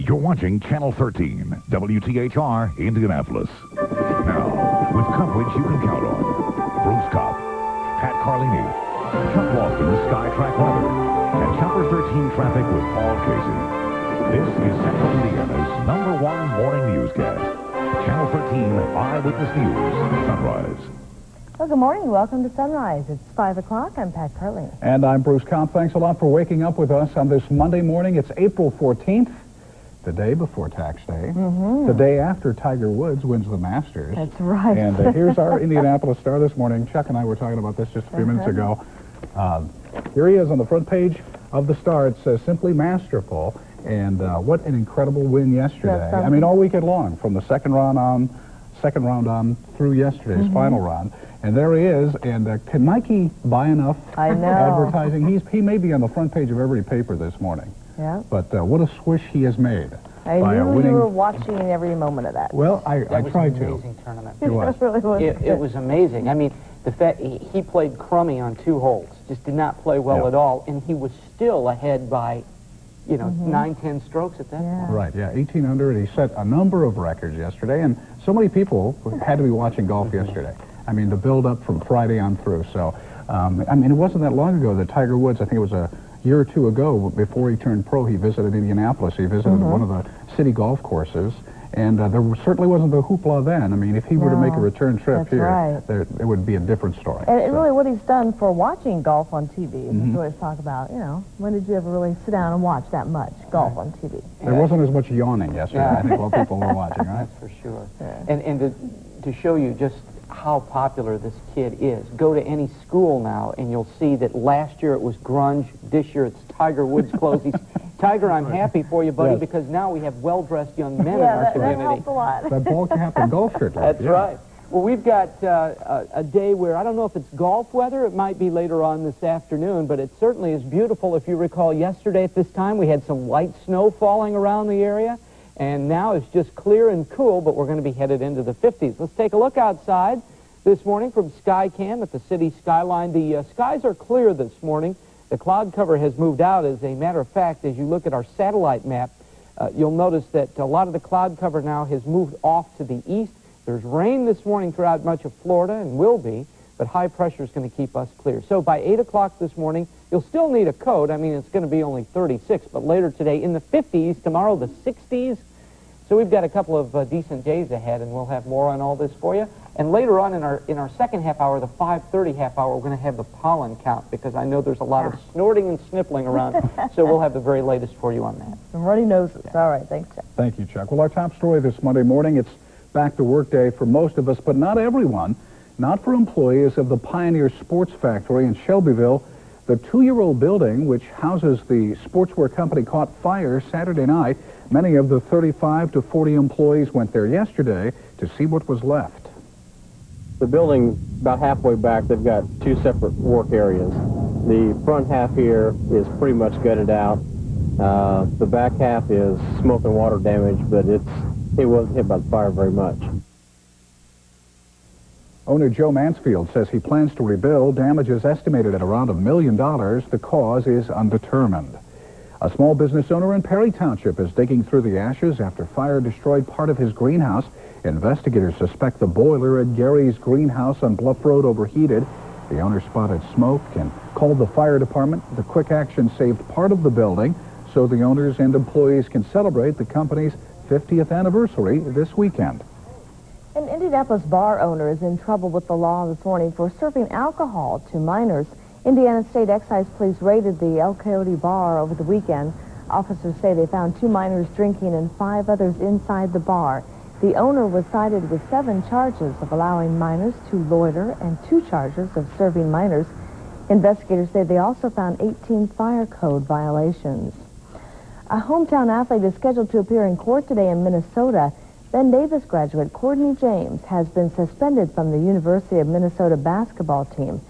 You're watching Channel 13, WTHR, Indianapolis. Now, with coverage you can count on, Bruce Kopp, Pat Carlini, Chuck Lofton, Skytrack Weather, and Chopper 13 Traffic with Paul Kasey. This is Central Indiana's #1 morning newscast. Channel 13 Eyewitness News, Sunrise. Well, good morning. Welcome to Sunrise. It's 5 o'clock. I'm Pat Carlini. And I'm Bruce Kopp. Thanks a lot for waking up with us on this Monday morning. It's April 14th, the day before Tax Day, the day after Tiger Woods wins the Masters. That's right. And here's our Indianapolis star this morning. Chuck and I were talking about this just a few minutes ago. Here he is on the front page of the Star. It says, simply masterful. And what an incredible win yesterday. I mean, all weekend long, from the second round on through yesterday's final round. And there he is. And can Nike buy enough advertising? He may be on the front page of every paper this morning. Yeah. But what a swish he has made. I knew you were watching every moment of that. Well, I tried to. It was an amazing tournament. It was. It It was amazing. I mean, the fact he played crummy on 2 holes, just did not play well at all, and he was still ahead by, 9, 10 strokes at that point. Right, yeah, 18 under, and he set a number of records yesterday, and so many people had to be watching golf yesterday. I mean, the build-up from Friday on through. So, I mean, it wasn't that long ago that Tiger Woods, I think it was a year or two ago, before he turned pro, he visited Indianapolis. He visited one of the city golf courses, and there certainly wasn't the hoopla then. I mean, if he were to make a return trip here, it would be a different story. And really what he's done for watching golf on TV, we always talk about, when did you ever really sit down and watch that much golf on TV? There wasn't as much yawning yesterday, I think, while people were watching, right? That's for sure. Yeah. And to show you just how popular this kid is, go to any school now and you'll see that last year it was grunge, this year it's Tiger Woods clothes. Tiger, I'm happy for you, buddy, because now we have well-dressed young men in our community. That helps a lot. That ball cap and golf shirt. That's right. Well, we've got a day where, I don't know if it's golf weather, it might be later on this afternoon, but it certainly is beautiful. If you recall, yesterday at this time we had some light snow falling around the area, and now it's just clear and cool, but we're going to be headed into the 50s. Let's take a look outside this morning from SkyCam at the city skyline. The skies are clear this morning. The cloud cover has moved out. As a matter of fact, as you look at our satellite map, you'll notice that a lot of the cloud cover now has moved off to the east. There's rain this morning throughout much of Florida, and will be, but high pressure is going to keep us clear. So by 8 o'clock this morning, you'll still need a coat. I mean, it's going to be only 36, but later today in the 50s, tomorrow the 60s. So we've got a couple of decent days ahead, and we'll have more on all this for you. And later on in our second half hour, the 5:30 half hour, we're going to have the pollen count, because I know there's a lot of snorting and sniffling around. So we'll have the very latest for you on that. Some runny noses. Yeah. All right, thanks, Chuck. Thank you, Chuck. Well, our top story this Monday morning, it's back to work day for most of us, but not everyone. Not for employees of the Pioneer Sports Factory in Shelbyville. The 2-year-old building, which houses the sportswear company, caught fire Saturday night. Many of the 35 to 40 employees went there yesterday to see what was left. The building, about halfway back, they've got 2 separate work areas. The front half here is pretty much gutted out. The back half is smoke and water damage, but it wasn't hit by the fire very much. Owner Joe Mansfield says he plans to rebuild. Damage is estimated at around $1 million. The cause is undetermined. A small business owner in Perry Township is digging through the ashes after fire destroyed part of his greenhouse. Investigators suspect the boiler at Gary's greenhouse on Bluff Road overheated. The owner spotted smoke and called the fire department. The quick action saved part of the building so the owners and employees can celebrate the company's 50th anniversary this weekend. An Indianapolis bar owner is in trouble with the law this morning for serving alcohol to minors. Indiana State Excise Police raided the El Coyote bar over the weekend. Officers say they found 2 minors drinking and 5 others inside the bar. The owner was cited with 7 charges of allowing minors to loiter and 2 charges of serving minors. Investigators say they also found 18 fire code violations. A hometown athlete is scheduled to appear in court today in Minnesota. Ben Davis graduate Courtney James has been suspended from the University of Minnesota basketball team.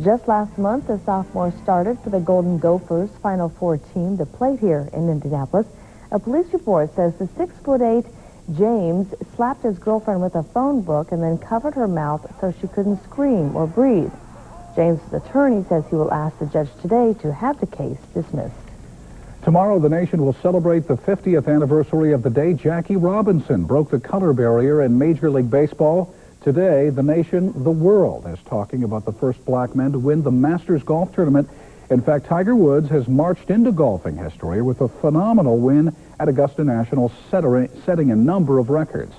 Just last month, the sophomore started for the Golden Gophers Final Four team that played here in Indianapolis. A police report says the 6'8" James slapped his girlfriend with a phone book and then covered her mouth so she couldn't scream or breathe. James' attorney says he will ask the judge today to have the case dismissed. Tomorrow, the nation will celebrate the 50th anniversary of the day Jackie Robinson broke the color barrier in Major League Baseball. Today, the nation, the world, is talking about the first black man to win the Masters golf tournament. In fact, Tiger Woods has marched into golfing history with a phenomenal win at Augusta National, setting a number of records.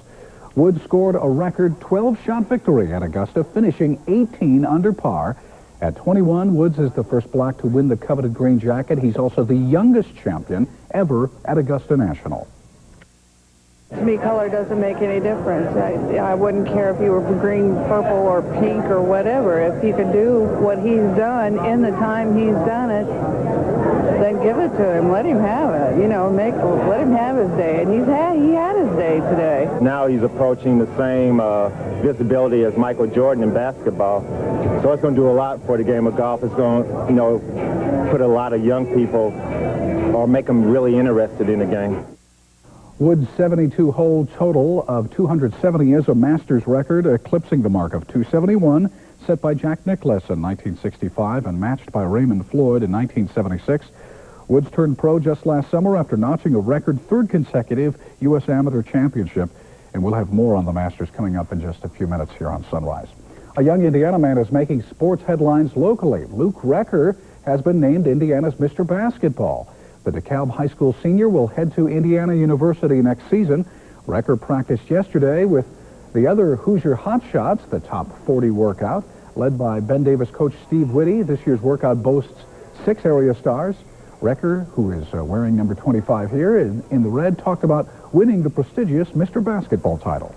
Woods scored a record 12-shot victory at Augusta, finishing 18 under par. At 21, Woods is the first black to win the coveted green jacket. He's also the youngest champion ever at Augusta National. To me, color doesn't make any difference. I wouldn't care if you were green, purple, or pink, or whatever. If you can do what he's done in the time he's done it, then give it to him. Let him have it. You know, let him have his day. And he had his day today. Now he's approaching the same visibility as Michael Jordan in basketball. So it's going to do a lot for the game of golf. It's going to, you know, put a lot of young people or make them really interested in the game. Woods' 72-hole total of 270 is a Masters record, eclipsing the mark of 271 set by Jack Nicklaus in 1965 and matched by Raymond Floyd in 1976. Woods turned pro just last summer after notching a record third consecutive U.S. Amateur Championship, and we'll have more on the Masters coming up in just a few minutes here on Sunrise. A young Indiana man is making sports headlines locally. Luke Recker has been named Indiana's Mr. Basketball. The DeKalb High School senior will head to Indiana University next season. Recker practiced yesterday with the other Hoosier Hotshots, the Top 40 workout, led by Ben Davis coach Steve Whitty. This year's workout boasts 6 area stars. Recker, who is wearing number 25 here in the red, talked about winning the prestigious Mr. Basketball title.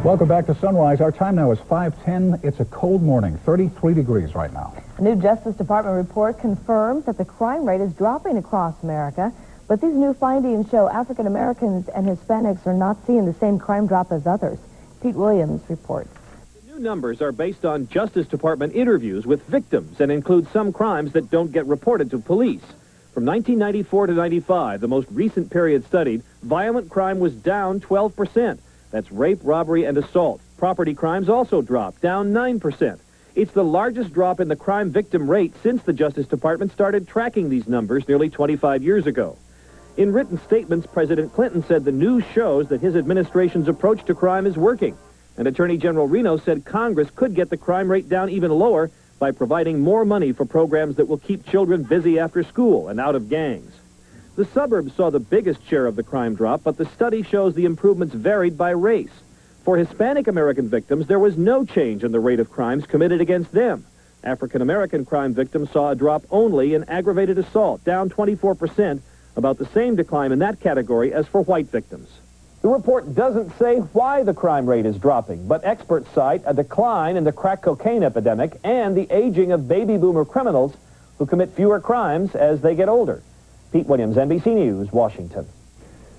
Welcome back to Sunrise. Our time now is 5:10. It's a cold morning, 33 degrees right now. A new Justice Department report confirms that the crime rate is dropping across America, but these new findings show African Americans and Hispanics are not seeing the same crime drop as others. Pete Williams reports. The new numbers are based on Justice Department interviews with victims and include some crimes that don't get reported to police. From 1994 to 95, the most recent period studied, violent crime was down 12%. That's rape, robbery, and assault. Property crimes also dropped, down 9%. It's the largest drop in the crime victim rate since the Justice Department started tracking these numbers nearly 25 years ago. In written statements, President Clinton said the news shows that his administration's approach to crime is working. And Attorney General Reno said Congress could get the crime rate down even lower by providing more money for programs that will keep children busy after school and out of gangs. The suburbs saw the biggest share of the crime drop, but the study shows the improvements varied by race. For Hispanic American victims, there was no change in the rate of crimes committed against them. African American crime victims saw a drop only in aggravated assault, down 24%, about the same decline in that category as for white victims. The report doesn't say why the crime rate is dropping, but experts cite a decline in the crack cocaine epidemic and the aging of baby boomer criminals who commit fewer crimes as they get older. Pete Williams, NBC News, Washington.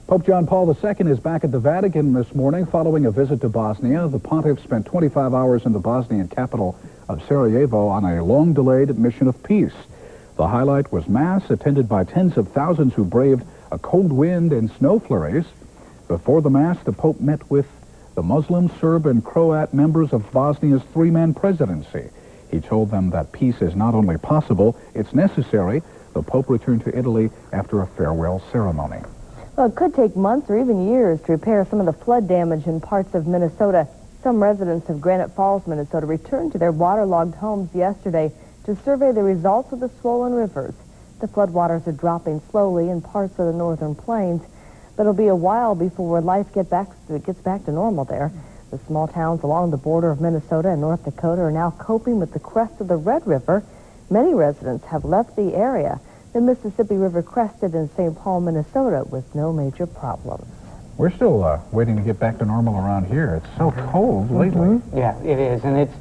Pope John Paul II is back at the Vatican this morning following a visit to Bosnia. The pontiff spent 25 hours in the Bosnian capital of Sarajevo on a long-delayed mission of peace. The highlight was Mass, attended by tens of thousands who braved a cold wind and snow flurries. Before the Mass, the Pope met with the Muslim, Serb, and Croat members of Bosnia's three-man presidency. He told them that peace is not only possible, it's necessary. The Pope returned to Italy after a farewell ceremony. Well, it could take months or even years to repair some of the flood damage in parts of Minnesota. Some residents of Granite Falls, Minnesota, returned to their waterlogged homes yesterday to survey the results of the swollen rivers. The floodwaters are dropping slowly in parts of the northern plains, but it'll be a while before life gets back to normal there. The small towns along the border of Minnesota and North Dakota are now coping with the crest of the Red River. Many residents have left the area. The Mississippi River crested in St. Paul, Minnesota, with no major problems. We're still waiting to get back to normal around here. It's so cold lately. Yeah, it is, and it's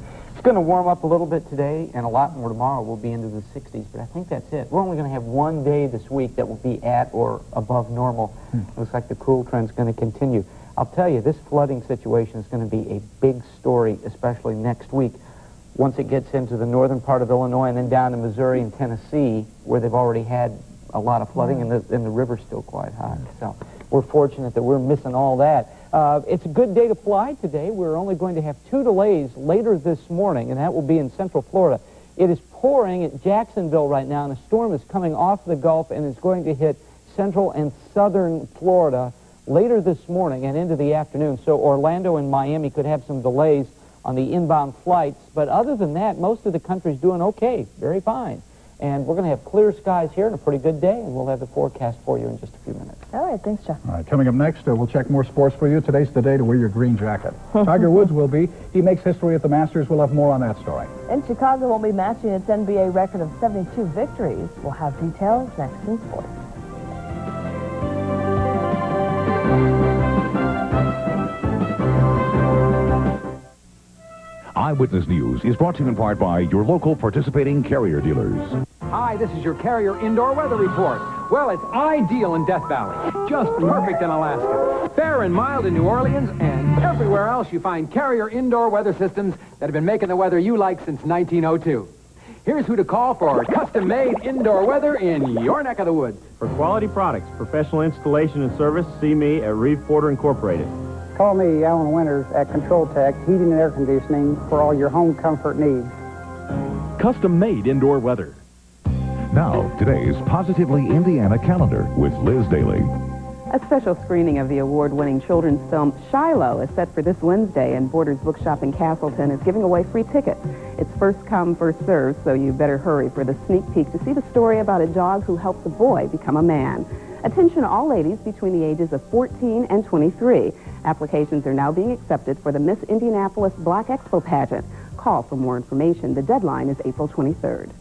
going to warm up a little bit today, and a lot more tomorrow. We'll be into the 60s, but I think that's it. We're only going to have one day this week that will be at or above normal. Looks like the cool trend's going to continue. I'll tell you, this flooding situation is going to be a big story, especially next week. Once it gets into the northern part of Illinois and then down to Missouri and Tennessee, where they've already had a lot of flooding and the river's still quite high. So we're fortunate that we're missing all that. It's a good day to fly today. We're only going to have 2 delays later this morning, and that will be in Central Florida. It is pouring at Jacksonville right now, and a storm is coming off the Gulf and is going to hit Central and Southern Florida later this morning and into the afternoon. So Orlando and Miami could have some delays on the inbound flights. But other than that, most of the country's doing okay, very fine. And we're going to have clear skies here and a pretty good day, and we'll have the forecast for you in just a few minutes. All right, thanks, Jeff. All right, coming up next, we'll check more sports for you. Today's the day to wear your green jacket. Tiger Woods will be. He makes history at the Masters. We'll have more on that story. And Chicago will be matching its NBA record of 72 victories. We'll have details next in sports. Eyewitness News is brought to you in part by your local participating Carrier dealers. Hi, this is your Carrier Indoor Weather Report. Well, it's ideal in Death Valley. Just perfect in Alaska. Fair and mild in New Orleans, and everywhere else you find Carrier Indoor Weather Systems that have been making the weather you like since 1902. Here's who to call for custom-made indoor weather in your neck of the woods. For quality products, professional installation and service, see me at Reeve Porter Incorporated. Call me, Alan Winters, at Control Tech Heating and Air Conditioning for all your home comfort needs. Custom-made indoor weather. Now, today's Positively Indiana calendar with Liz Daly. A special screening of the award-winning children's film Shiloh is set for this Wednesday, and Borders Bookshop in Castleton is giving away free tickets. It's first come, first served, so you better hurry for the sneak peek to see the story about a dog who helps a boy become a man. Attention all ladies between the ages of 14 and 23. Applications are now being accepted for the Miss Indianapolis Black Expo pageant. Call for more information. The deadline is April 23rd.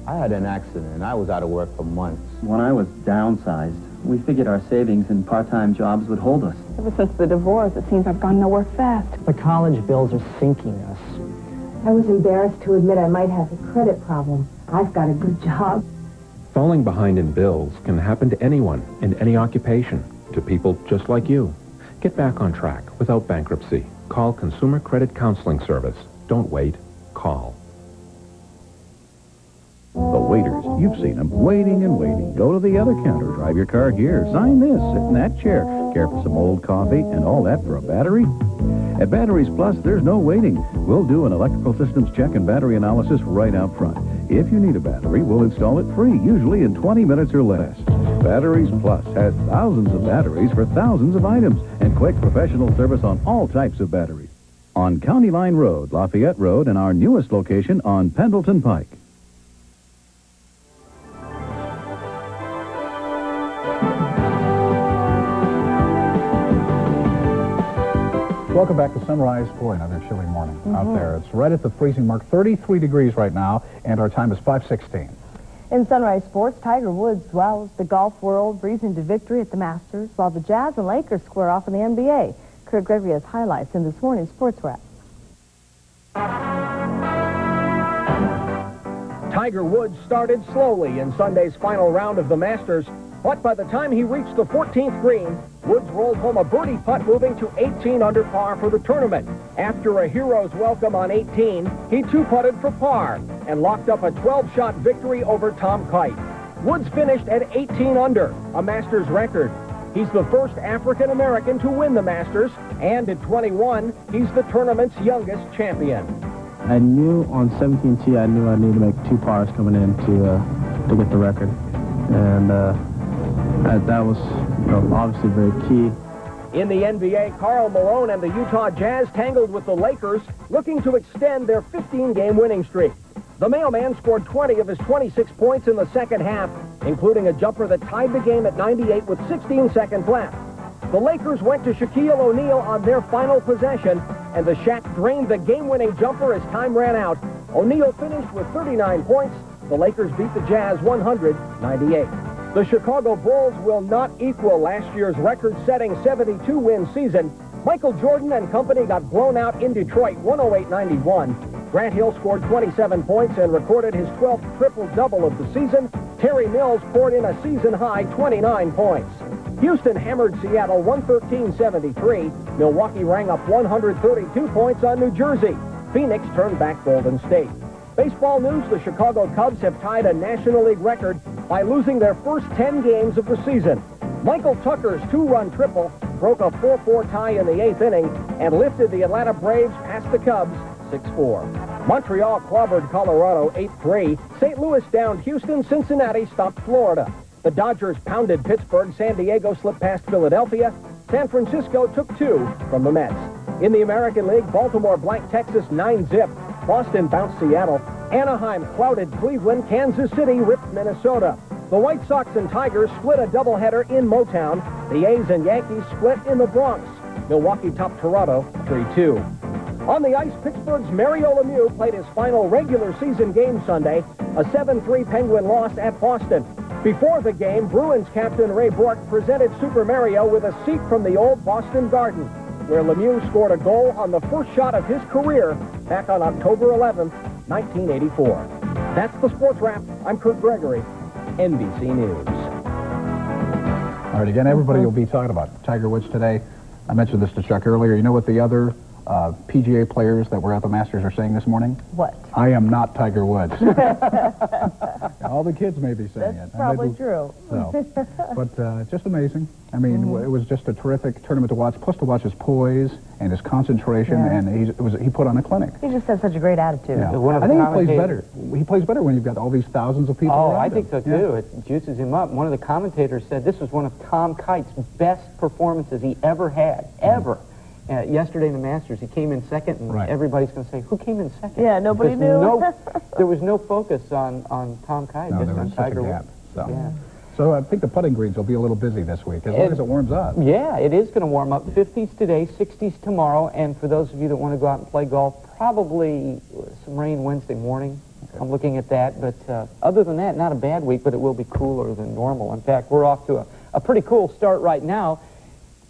I had an accident and I was out of work for months. When I was downsized, we figured our savings and part-time jobs would hold us. Ever since the divorce, it seems I've gone nowhere fast. The college bills are sinking us. I was embarrassed to admit I might have a credit problem. I've got a good job. Falling behind in bills can happen to anyone in any occupation, to people just like you. Get back on track without bankruptcy. Call Consumer Credit Counseling Service. Don't wait. Call. The waiters, you've seen them, waiting and waiting. Go to the other counter, drive your car here, sign this, sit in that chair, care for some old coffee, and all that for a battery? At Batteries Plus, there's no waiting. We'll do an electrical systems check and battery analysis right out front. If you need a battery, we'll install it free, usually in 20 minutes or less. Batteries Plus has thousands of batteries for thousands of items and quick professional service on all types of batteries. On County Line Road, Lafayette Road, and our newest location on Pendleton Pike. Welcome back to Sunrise. Boy, another chilly morning out there. It's right at the freezing mark, 33 degrees right now, and our time is 5:16. In Sunrise Sports, Tiger Woods wows the golf world, breezing to victory at the Masters, while the Jazz and Lakers square off in the NBA. Kurt Gregory has highlights in this morning's Sports Wrap. Tiger Woods started slowly in Sunday's final round of the Masters, but by the time he reached the 14th green, Woods rolled home a birdie putt, moving to 18 under par for the tournament. After a hero's welcome on 18, he two-putted for par and locked up a 12-shot victory over Tom Kite. Woods finished at 18 under, a Masters record. He's the first African-American to win the Masters, and at 21, he's the tournament's youngest champion. I knew on 17 tee, I knew I needed to make 2 pars coming in to get the record. And that was obviously very key. In the NBA, Karl Malone and the Utah Jazz tangled with the Lakers, looking to extend their 15-game winning streak. The mailman scored 20 of his 26 points in the second half, including a jumper that tied the game at 98 with 16 seconds left. The Lakers went to Shaquille O'Neal on their final possession, and the Shaq drained the game-winning jumper as time ran out. O'Neal finished with 39 points. The Lakers beat the Jazz 100-98. The Chicago Bulls will not equal last year's record-setting 72-win season. Michael Jordan and company got blown out in Detroit 108-91. Grant Hill scored 27 points and recorded his 12th triple-double of the season. Terry Mills poured in a season-high 29 points. Houston hammered Seattle 113-73. Milwaukee rang up 132 points on New Jersey. Phoenix turned back Golden State. Baseball news, the Chicago Cubs have tied a National League record by losing their first 10 games of the season. Michael Tucker's 2-run triple broke a 4-4 tie in the 8th inning and lifted the Atlanta Braves past the Cubs 6-4. Montreal clobbered Colorado 8-3. St. Louis downed Houston. Cincinnati stopped Florida. The Dodgers pounded Pittsburgh. San Diego slipped past Philadelphia. San Francisco took 2 from the Mets. In the American League, Baltimore blanked Texas 9-zip. Boston bounced Seattle. Anaheim clouded Cleveland. Kansas City ripped Minnesota. The White Sox and Tigers split a doubleheader in Motown. The A's and Yankees split in the Bronx. Milwaukee topped Toronto 3-2. On the ice, Pittsburgh's Mario Lemieux played his final regular season game Sunday, a 7-3 Penguin loss at Boston. Before the game, Bruins captain Ray Bourque presented Super Mario with a seat from the old Boston Garden, where Lemieux scored a goal on the first shot of his career back on October 11th, 1984. That's the Sports Wrap. I'm Kurt Gregory, NBC News. All right, again, everybody will be talking about Tiger Woods today. I mentioned this to Chuck earlier. You know what the other PGA players that were at the Masters are saying this morning? What? I am not Tiger Woods. All the kids may be saying That's it. probably true. So, but just amazing. I mean, it was just a terrific tournament to watch, plus to watch his poise and his concentration, and he put on a clinic. He just has such a great attitude. Yeah. I think he plays better. He plays better when you've got all these thousands of people around I think him. so, too. It juices him up. One of the commentators said this was one of Tom Kite's best performances he ever had, ever. Yesterday in the Masters, he came in second, and everybody's going to say, who came in second? Yeah, nobody knew. There was no focus on Tom Kite, No, just there on was such a Tiger gap. Woods. So I think the putting greens will be a little busy this week, as long as it warms up. Yeah, it is going to warm up. 50s today, 60s tomorrow, and for those of you that want to go out and play golf, probably some rain Wednesday morning. Okay. I'm looking at that, but other than that, not a bad week, but it will be cooler than normal. In fact, we're off to a pretty cool start right now.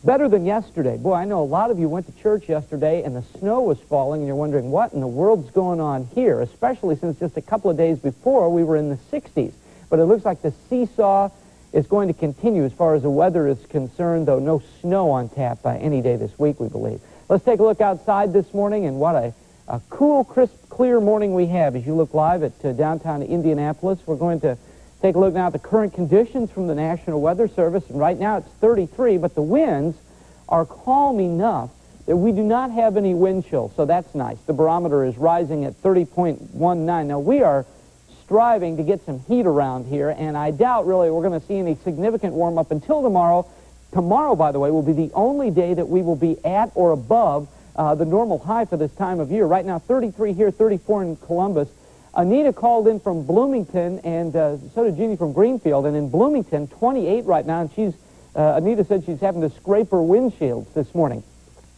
Better than yesterday. Boy, I know a lot of you went to church yesterday and the snow was falling and you're wondering what in the world's going on here, especially since just a couple of days before we were in the 60s. But it looks like the seesaw is going to continue as far as the weather is concerned, though no snow on tap by any day this week, we believe. Let's take a look outside this morning, and what a cool, crisp, clear morning we have as you look live at downtown Indianapolis. We're going to take a look now at the current conditions from the National Weather Service, and right now it's 33, but the winds are calm enough that we do not have any wind chill, so that's nice. The barometer is rising at 30.19. Now, we are striving to get some heat around here, and I doubt really we're going to see any significant warm-up until tomorrow. Tomorrow, by the way, will be the only day that we will be at or above the normal high for this time of year. Right now, 33 here, 34 in Columbus. Anita called in from Bloomington, and so did Jeannie from Greenfield. And in Bloomington, 28 right now, and Anita said she's having to scrape her windshields this morning.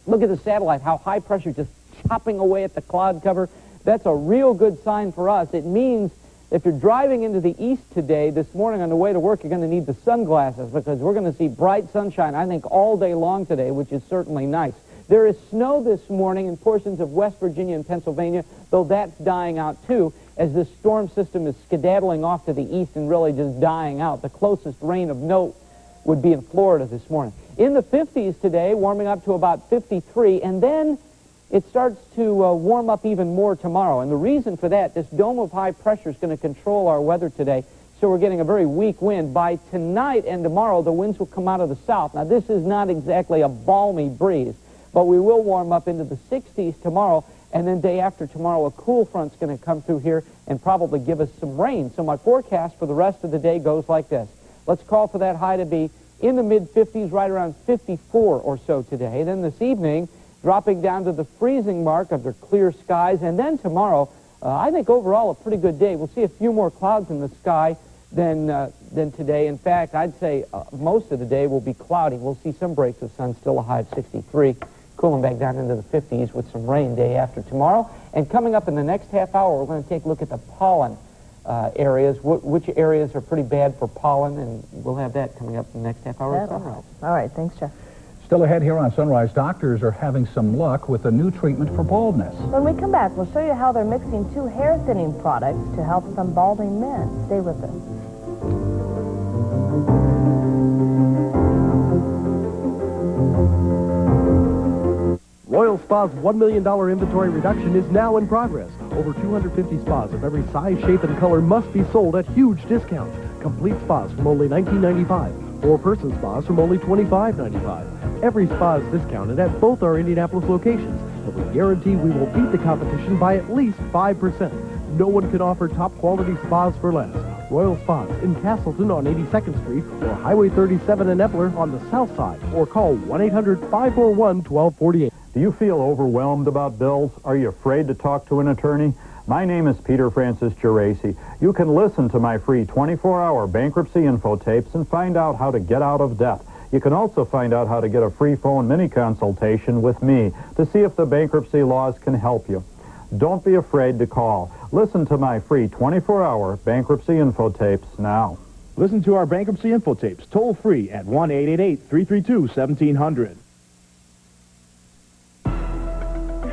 Look at the satellite, how high pressure just chopping away at the cloud cover. That's a real good sign for us. It means if you're driving into the east today, this morning on the way to work, you're going to need the sunglasses because we're going to see bright sunshine, I think, all day long today, which is certainly nice. There is snow this morning in portions of West Virginia and Pennsylvania, though that's dying out too, as this storm system is skedaddling off to the east and really just dying out. The closest rain of note would be in Florida this morning. In the 50s today, warming up to about 53, and then it starts to warm up even more tomorrow. And the reason for that, this dome of high pressure is going to control our weather today, so we're getting a very weak wind. By tonight and tomorrow, the winds will come out of the south. Now, this is not exactly a balmy breeze, but we will warm up into the 60s tomorrow, and then day after tomorrow, a cool front's going to come through here and probably give us some rain. So my forecast for the rest of the day goes like this. Let's call for that high to be in the mid-50s, right around 54 or so today. Then this evening, dropping down to the freezing mark under clear skies. And then tomorrow, I think overall a pretty good day. We'll see a few more clouds in the sky than today. In fact, I'd say most of the day will be cloudy. We'll see some breaks of sun, still a high of 63. Cooling back down into the 50s with some rain day after tomorrow. And coming up in the next half hour, we're going to take a look at the pollen areas, which areas are pretty bad for pollen, and we'll have that coming up in the next half hour of Sunrise. All right, thanks, Jeff. Still ahead here on Sunrise, doctors are having some luck with a new treatment for baldness. When we come back, we'll show you how they're mixing two hair thinning products to help some balding men. Stay with us. Royal Spa's $1 million inventory reduction is now in progress. Over 250 spas of every size, shape, and color must be sold at huge discounts. Complete spas from only $19.95. Four-person spas from only $25.95. Every spa is discounted at both our Indianapolis locations, but we guarantee we will beat the competition by at least 5%. No one can offer top-quality spas for less. Royal Spas in Castleton on 82nd Street or Highway 37 in Epler on the south side, or call 1-800-541-1248. Do you feel overwhelmed about bills? Are you afraid to talk to an attorney? My name is Peter Francis Geraci. You can listen to my free 24-hour bankruptcy info tapes and find out how to get out of debt. You can also find out how to get a free phone mini consultation with me to see if the bankruptcy laws can help you. Don't be afraid to call. Listen to my free 24-hour bankruptcy info tapes now. Listen to our bankruptcy info tapes toll free at 1-888-332-1700.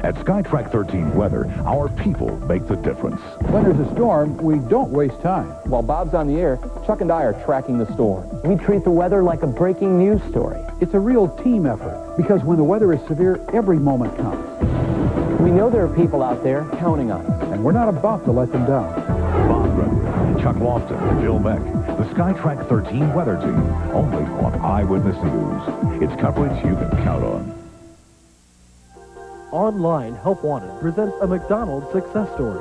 At SkyTrack 13 Weather, our people make the difference. When there's a storm, we don't waste time. While Bob's on the air, Chuck and I are tracking the storm. We treat the weather like a breaking news story. It's a real team effort, because when the weather is severe, every moment counts. We know there are people out there counting on us. And we're not about to let them down. Bob Brennan, Chuck Lofton, and Bill Beck, the SkyTrack 13 Weather Team, only on Eyewitness News. It's coverage you can count on. Online Help Wanted presents a McDonald's success story.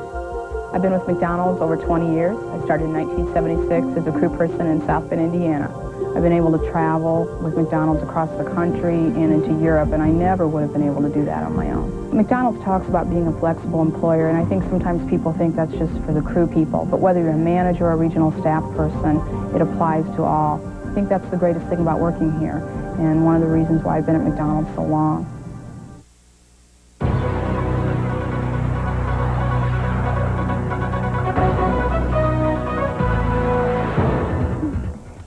I've been with McDonald's over 20 years. I started in 1976 as a crew person in South Bend, Indiana. I've been able to travel with McDonald's across the country and into Europe, and I never would have been able to do that on my own. McDonald's talks about being a flexible employer, and I think sometimes people think that's just for the crew people, but whether you're a manager or a regional staff person, it applies to all. I think that's the greatest thing about working here, and one of the reasons why I've been at McDonald's so long.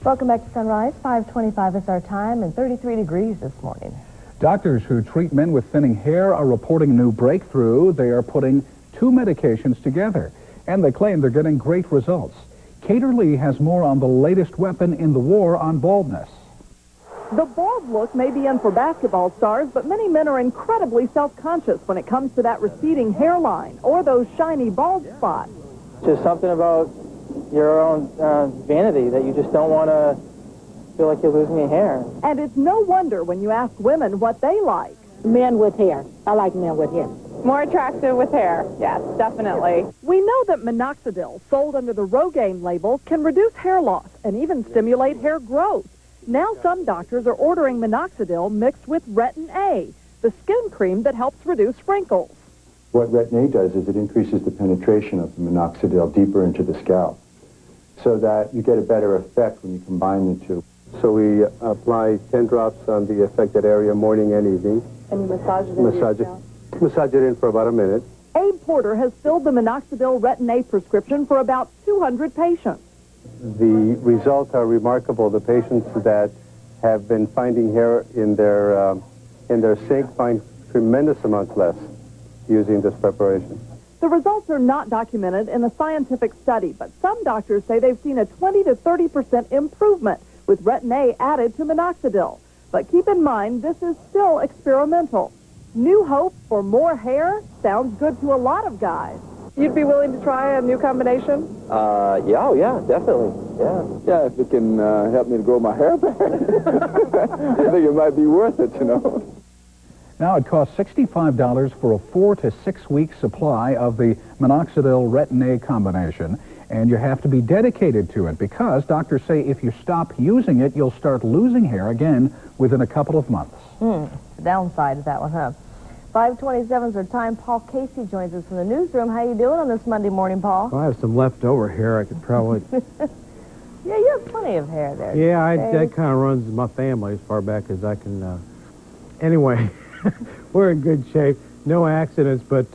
Welcome back to Sunrise. 5:25 is our time and 33 degrees this morning. Doctors who treat men with thinning hair are reporting a new breakthrough. They are putting two medications together, and they claim they're getting great results. Cater Lee has more on the latest weapon in the war on baldness. The bald look may be in for basketball stars, but many men are incredibly self-conscious when it comes to that receding hairline or those shiny bald spots. Just something about your own vanity that you just don't want to feel like you're losing your hair. And it's no wonder when you ask women what they like. Men with hair. I like men with hair. More attractive with hair. Yes, definitely. We know that minoxidil, sold under the Rogaine label, can reduce hair loss and even stimulate hair growth. Now some doctors are ordering minoxidil mixed with Retin A, the skin cream that helps reduce wrinkles. What Retin A does is it increases the penetration of the minoxidil deeper into the scalp, so that you get a better effect when you combine the two. So we apply 10 drops on the affected area morning and evening. And you massage it Massage it in for about a minute. Abe Porter has filled the minoxidil Retin A prescription for about 200 patients. The results are remarkable. The patients that have been finding hair in their sink find tremendous amounts less using this preparation. The results are not documented in a scientific study, but some doctors say they've seen a 20 to 30% improvement with Retin A added to minoxidil. But keep in mind, this is still experimental. New hope for more hair sounds good to a lot of guys. You'd be willing to try a new combination? Yeah, definitely. Yeah, if it can help me to grow my hair back, I think it might be worth it, you know. Now it costs $65 for a 4 to 6 week supply of the minoxidil Retin A combination, and you have to be dedicated to it because doctors say if you stop using it, you'll start losing hair again within a couple of months. The downside of that one, huh? 5:27 is our time. Paul Kasey joins us from the newsroom. How you doing on this Monday morning, Paul? Well, I have some leftover hair. I could probably... Yeah, you have plenty of hair there. Yeah, that kind of runs my family as far back as I can... Anyway, we're in good shape. No accidents, but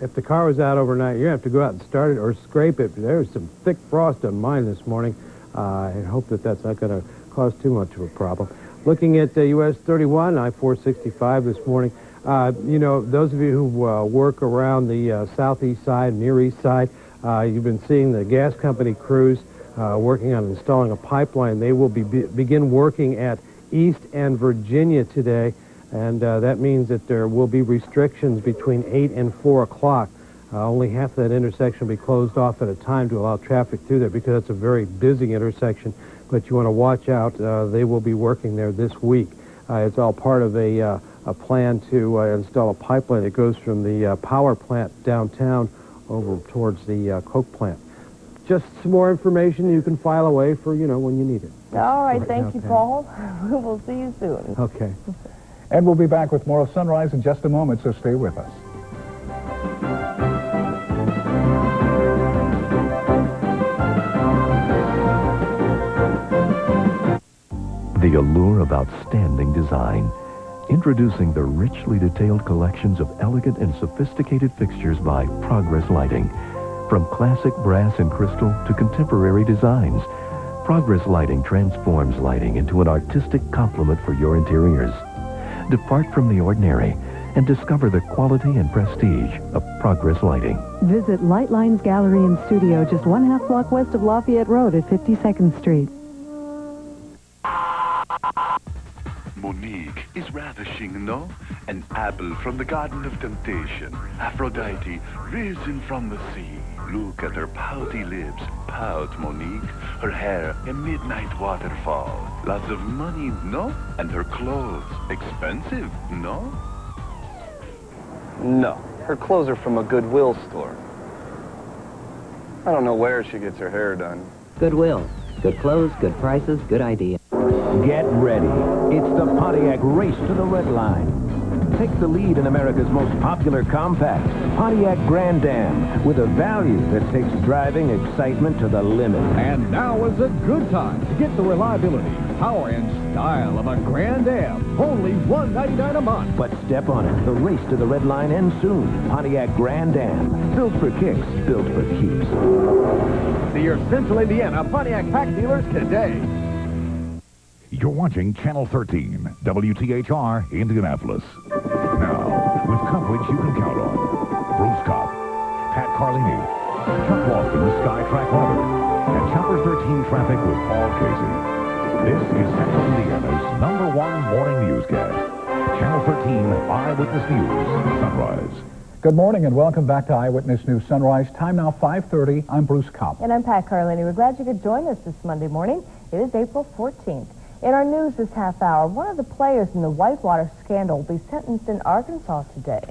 if the car was out overnight, you're going to have to go out and start it or scrape it. There was some thick frost on mine this morning. I hope that that's not going to cause too much of a problem. Looking at US 31, I-465 this morning, you know, those of you who work around the southeast side, near east side, you've been seeing the gas company crews working on installing a pipeline. They will begin working at East and Virginia today, and that means that there will be restrictions between 8 and 4 o'clock. Only half of that intersection will be closed off at a time to allow traffic through there because it's a very busy intersection, but you want to watch out. They will be working there this week. It's all part of a plan to install a pipeline that goes from the power plant downtown over towards the coke plant. Just some more information you can file away for, when you need it. All right, thank you, Paul. We will see you soon. Okay. And we'll be back with more of Sunrise in just a moment, so stay with us. The allure of outstanding design. Introducing the richly detailed collections of elegant and sophisticated fixtures by Progress Lighting. From classic brass and crystal to contemporary designs, Progress Lighting transforms lighting into an artistic complement for your interiors. Depart from the ordinary and discover the quality and prestige of Progress Lighting. Visit Lightlines Gallery and Studio just 1/2 block west of Lafayette Road at 52nd Street. Monique is ravishing, no? An apple from the Garden of Temptation. Aphrodite, risen from the sea. Look at her pouty lips. Pout, Monique. Her hair, a midnight waterfall. Lots of money, no? And her clothes, expensive, no? No. Her clothes are from a Goodwill store. I don't know where she gets her hair done. Goodwill. Good clothes, good prices, good idea. Get ready. It's the Pontiac Race to the Red Line. Take the lead in America's most popular compact, Pontiac Grand Am, with a value that takes driving excitement to the limit. And now is a good time to get the reliability, power, and style of a Grand Am. Only $199 a month. But step on it. The race to the Red Line ends soon. Pontiac Grand Am. Built for kicks, built for keeps. See your Central Indiana Pontiac Pack dealers today. You're watching Channel 13, WTHR, Indianapolis. Now, with coverage you can count on. Bruce Kopp, Pat Carlini, Chuck Lofton, Skytrack Weather, and Chopper 13 Traffic with Paul Kasey. This is Central Indiana's #1 morning newscast. Channel 13 Eyewitness News, Sunrise. Good morning and welcome back to Eyewitness News Sunrise. Time now 5:30. I'm Bruce Kopp. And I'm Pat Carlini. We're glad you could join us this Monday morning. It is April 14th. In our news this half hour, one of the players in the Whitewater scandal will be sentenced in Arkansas today.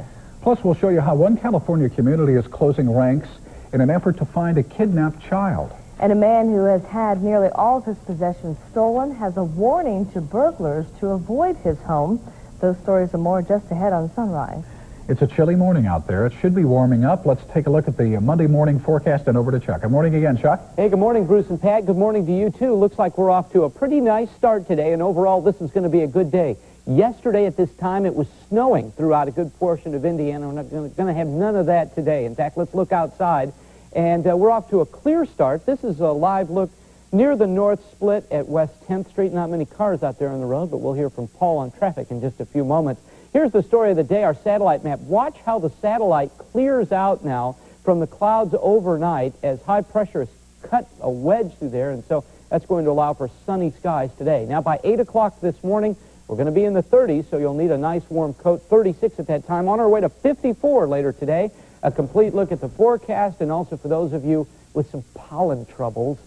Plus, we'll show you how one California community is closing ranks in an effort to find a kidnapped child. And a man who has had nearly all of his possessions stolen has a warning to burglars to avoid his home. Those stories and more just ahead on Sunrise. It's a chilly morning out there. It should be warming up. Let's take a look at the Monday morning forecast and over to Chuck. Good morning again, Chuck. Hey, good morning, Bruce and Pat. Good morning to you, too. Looks like we're off to a pretty nice start today, and overall, this is going to be a good day. Yesterday at this time, it was snowing throughout a good portion of Indiana. We're not going to have none of that today. In fact, let's look outside, and we're off to a clear start. This is a live look near the North Split at West 10th Street. Not many cars out there on the road, but we'll hear from Paul on traffic in just a few moments. Here's the story of the day, our satellite map. Watch how the satellite clears out now from the clouds overnight as high pressure has cut a wedge through there, and so that's going to allow for sunny skies today. Now, by 8 o'clock this morning, we're going to be in the 30s, so you'll need a nice warm coat. 36 at that time. On our way to 54 later today. A complete look at the forecast, and also for those of you with some pollen troubles,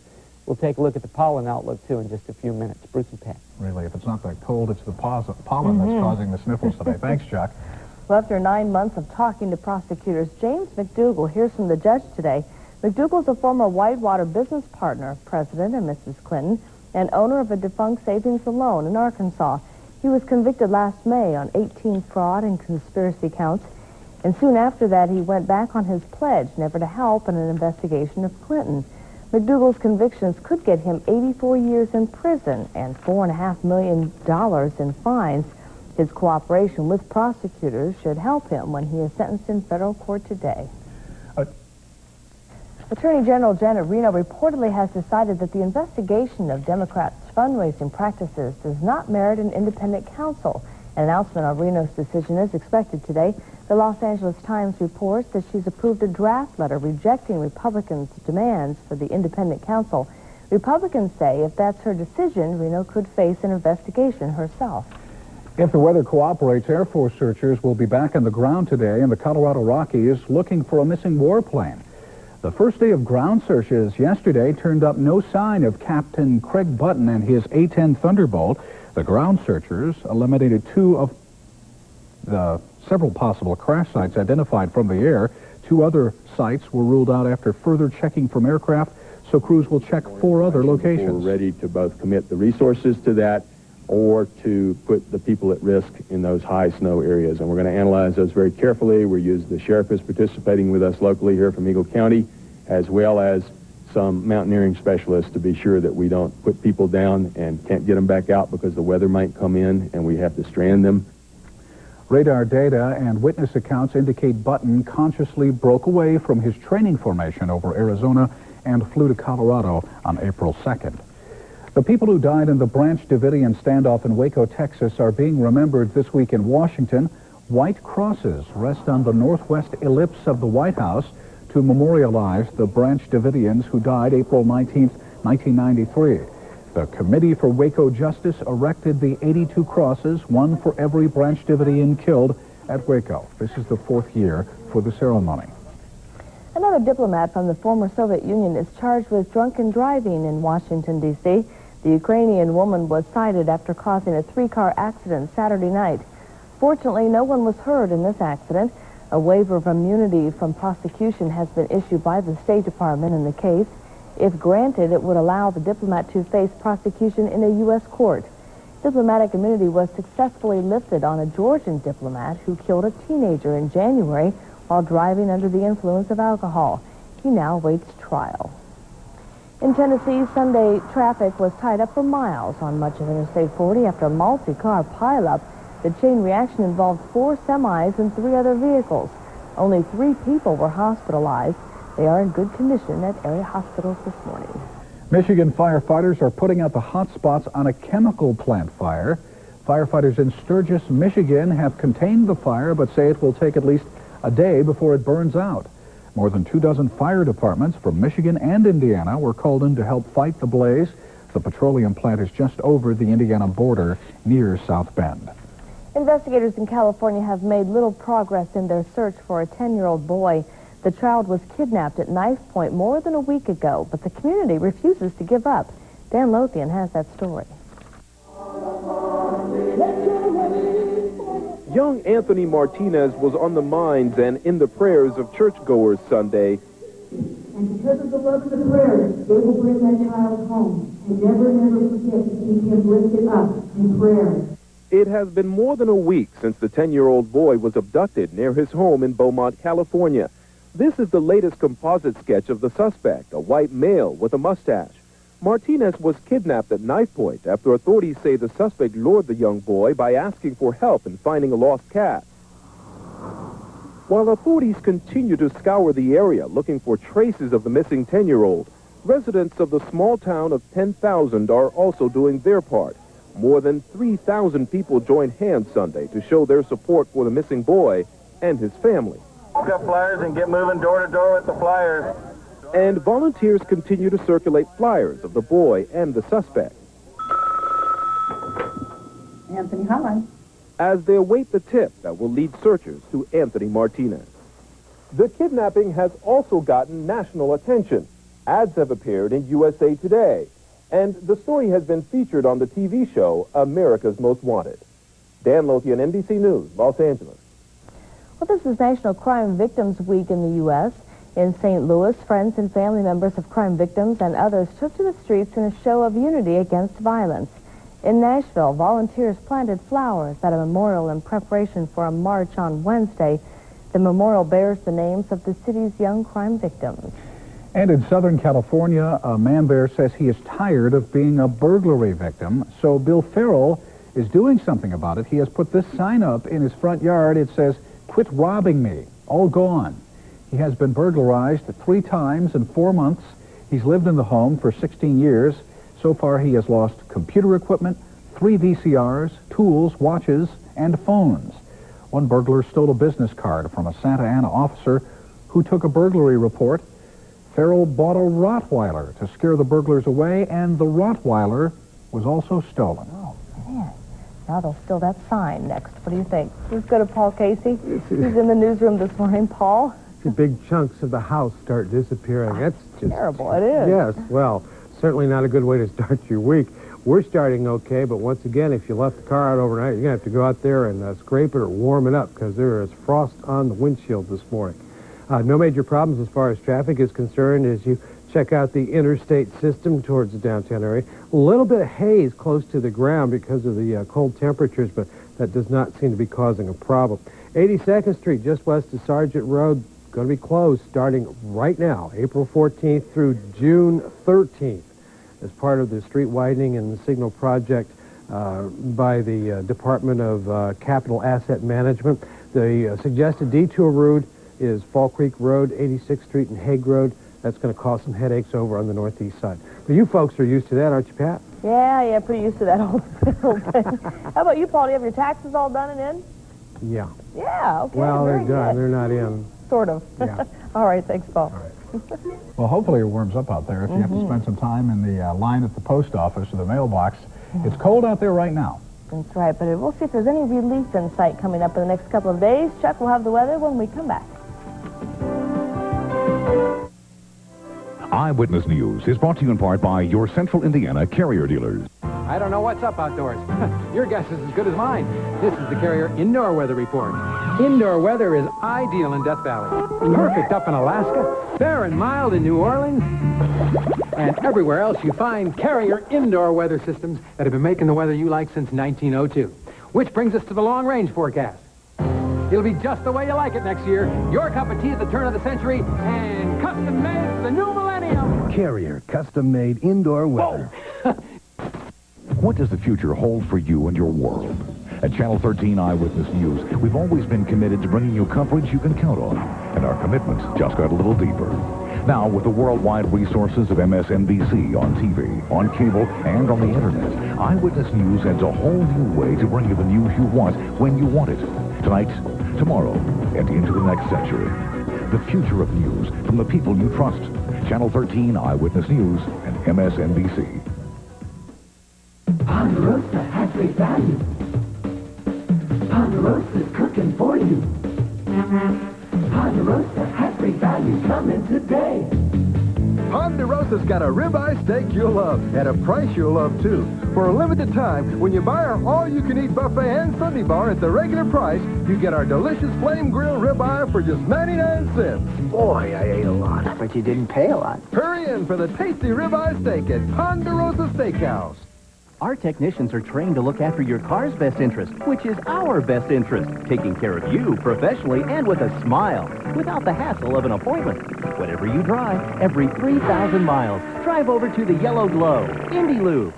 we'll take a look at the pollen outlook, too, in just a few minutes. Bruce and Pat. Really, if it's not the cold, it's the pollen that's causing the sniffles today. Thanks, Chuck. Well, after 9 months of talking to prosecutors, James McDougal hears from the judge today. McDougal's a former Whitewater business partner of President and Mrs. Clinton and owner of a defunct savings and loan in Arkansas. He was convicted last May on 18 fraud and conspiracy counts, and soon after that he went back on his pledge never to help in an investigation of Clinton. McDougal's convictions could get him 84 years in prison and $4.5 million in fines. His cooperation with prosecutors should help him when he is sentenced in federal court today. Attorney General Janet Reno reportedly has decided that the investigation of Democrats' fundraising practices does not merit an independent counsel. An announcement on Reno's decision is expected today. The Los Angeles Times reports that she's approved a draft letter rejecting Republicans' demands for the independent counsel. Republicans say if that's her decision, Reno could face an investigation herself. If the weather cooperates, Air Force searchers will be back on the ground today in the Colorado Rockies looking for a missing warplane. The first day of ground searches yesterday turned up no sign of Captain Craig Button and his A-10 Thunderbolt. The ground searchers eliminated 2 of the several possible crash sites identified from the air. 2 other sites were ruled out after further checking from aircraft, so crews will check 4 other locations. We're ready to both commit the resources to that or to put the people at risk in those high snow areas. And we're going to analyze those very carefully. The sheriff is participating with us locally here from Eagle County, as well as some mountaineering specialists to be sure that we don't put people down and can't get them back out because the weather might come in and we have to strand them. Radar data and witness accounts indicate Button consciously broke away from his training formation over Arizona and flew to Colorado on April 2nd. The people who died in the Branch Davidian standoff in Waco, Texas are being remembered this week in Washington. White crosses rest on the northwest ellipse of the White House to memorialize the Branch Davidians who died April 19, 1993. The Committee for Waco Justice erected the 82 crosses, one for every Branch Davidian killed at Waco. This is the 4th year for the ceremony. Another diplomat from the former Soviet Union is charged with drunken driving in Washington, D.C. The Ukrainian woman was cited after causing a 3-car accident Saturday night. Fortunately, no one was hurt in this accident. A waiver of immunity from prosecution has been issued by the State Department in the case. If granted, it would allow the diplomat to face prosecution in a U.S. court. Diplomatic immunity was successfully lifted on a Georgian diplomat who killed a teenager in January while driving under the influence of alcohol. He now awaits trial. In Tennessee, Sunday traffic was tied up for miles on much of Interstate 40 after a multi-car pileup. The chain reaction involved 4 semis and 3 other vehicles. Only 3 people were hospitalized. They are in good condition at area hospitals this morning. Michigan firefighters are putting out the hot spots on a chemical plant fire. Firefighters in Sturgis, Michigan have contained the fire but say it will take at least a day before it burns out. More than 24 fire departments from Michigan and Indiana were called in to help fight the blaze. The petroleum plant is just over the Indiana border near South Bend. Investigators in California have made little progress in their search for a 10-year-old boy. The child was kidnapped at knife point more than a week ago, but the community refuses to give up. Dan Lothian has that story. Young Anthony Martinez was on the minds and in the prayers of churchgoers Sunday. And because of the love of the prayers, they will bring that child home. And never, never forget to keep him lifted up in prayer. It has been more than a week since the 10-year-old boy was abducted near his home in Beaumont, California. This is the latest composite sketch of the suspect, a white male with a mustache. Martinez was kidnapped at knife point after authorities say the suspect lured the young boy by asking for help in finding a lost cat. While authorities continue to scour the area looking for traces of the missing 10-year-old, residents of the small town of 10,000 are also doing their part. More than 3,000 people joined hands Sunday to show their support for the missing boy and his family. Pick up flyers and get moving door to door with the flyers. And volunteers continue to circulate flyers of the boy and the suspect. Anthony, hi. As they await the tip that will lead searchers to Anthony Martinez. The kidnapping has also gotten national attention. Ads have appeared in USA Today, and the story has been featured on the TV show America's Most Wanted. Dan Lothian, NBC News, Los Angeles. Well, this is National Crime Victims Week in the U.S. In St. Louis, friends and family members of crime victims and others took to the streets in a show of unity against violence. In Nashville, volunteers planted flowers at a memorial in preparation for a march on Wednesday. The memorial bears the names of the city's young crime victims. And in Southern California, a man there says he is tired of being a burglary victim. So Bill Farrell is doing something about it. He has put this sign up in his front yard. It says, "Quit robbing me, all gone." He has been burglarized 3 times in 4 months. He's lived in the home for 16 years. So far, he has lost computer equipment, 3 VCRs, tools, watches, and phones. One burglar stole a business card from a Santa Ana officer who took a burglary report. Farrell bought a Rottweiler to scare the burglars away, and the Rottweiler was also stolen. Oh, man. Now they'll steal that sign next. What do you think? Let's go to Paul Kasey. He's in the newsroom this morning. Paul? The big chunks of the house start disappearing. That's just terrible. It is. Yes, well, certainly not a good way to start your week. We're starting okay, but once again, if you left the car out overnight, you're going to have to go out there and scrape it or warm it up because there is frost on the windshield this morning. No major problems as far as traffic is concerned as you check out the interstate system towards the downtown area. A little bit of haze close to the ground because of the cold temperatures, but that does not seem to be causing a problem. 82nd Street, just west of Sargent Road, going to be closed starting right now, April 14th through June 13th. As part of the street widening and the signal project by the Department of Capital Asset Management. The suggested detour route is Fall Creek Road, 86th Street, and Hague Road. That's going to cause some headaches over on the northeast side. But you folks are used to that, aren't you, Pat? Yeah, pretty used to that whole thing. How about you, Paul? Do you have your taxes all done and in? Yeah. Yeah, okay. Well, they're very done. good. They're not in. Sort of. Yeah. All right, thanks, Paul. All right. Well, hopefully it warms up out there if you have to spend some time in the line at the post office or the mailbox. It's cold out there right now. That's right, but we'll see if there's any relief in sight coming up in the next couple of days. Chuck will have the weather when we come back. Eyewitness News is brought to you in part by your Central Indiana carrier dealers. I don't know what's up outdoors. Your guess is as good as mine. This is the Carrier Indoor Weather Report. Indoor weather is ideal in Death Valley. Perfect up in Alaska, fair and mild in New Orleans, and everywhere else you find Carrier Indoor Weather systems that have been making the weather you like since 1902. Which brings us to the long-range forecast. It'll be just the way you like it next year. Your cup of tea at the turn of the century, and custom-made for the new millennium. Carrier custom-made indoor weather. What does the future hold for you and your world? At Channel 13 Eyewitness News, we've always been committed to bringing you coverage you can count on, and our commitments just got a little deeper. Now, with the worldwide resources of MSNBC on TV, on cable, and on the Internet, Eyewitness News adds a whole new way to bring you the news you want when you want it. Tonight, tomorrow, and into the next century. The future of news from the people you trust. Channel 13 Eyewitness News and MSNBC. Ponderosa has great value. Ponderosa's cooking for you. Ponderosa has great value coming today. Ponderosa's got a ribeye steak you'll love at a price you'll love too. For a limited time, when you buy our all-you-can-eat buffet and Sunday bar at the regular price, you get our delicious flame grilled ribeye for just 99 cents. Boy, I ate a lot, but you didn't pay a lot. Hurry in for the tasty ribeye steak at Ponderosa Steakhouse. Our technicians are trained to look after your car's best interest, which is our best interest, taking care of you professionally and with a smile, without the hassle of an appointment. Whatever you drive, every 3,000 miles, drive over to the Yellow Glow, Indy Lube.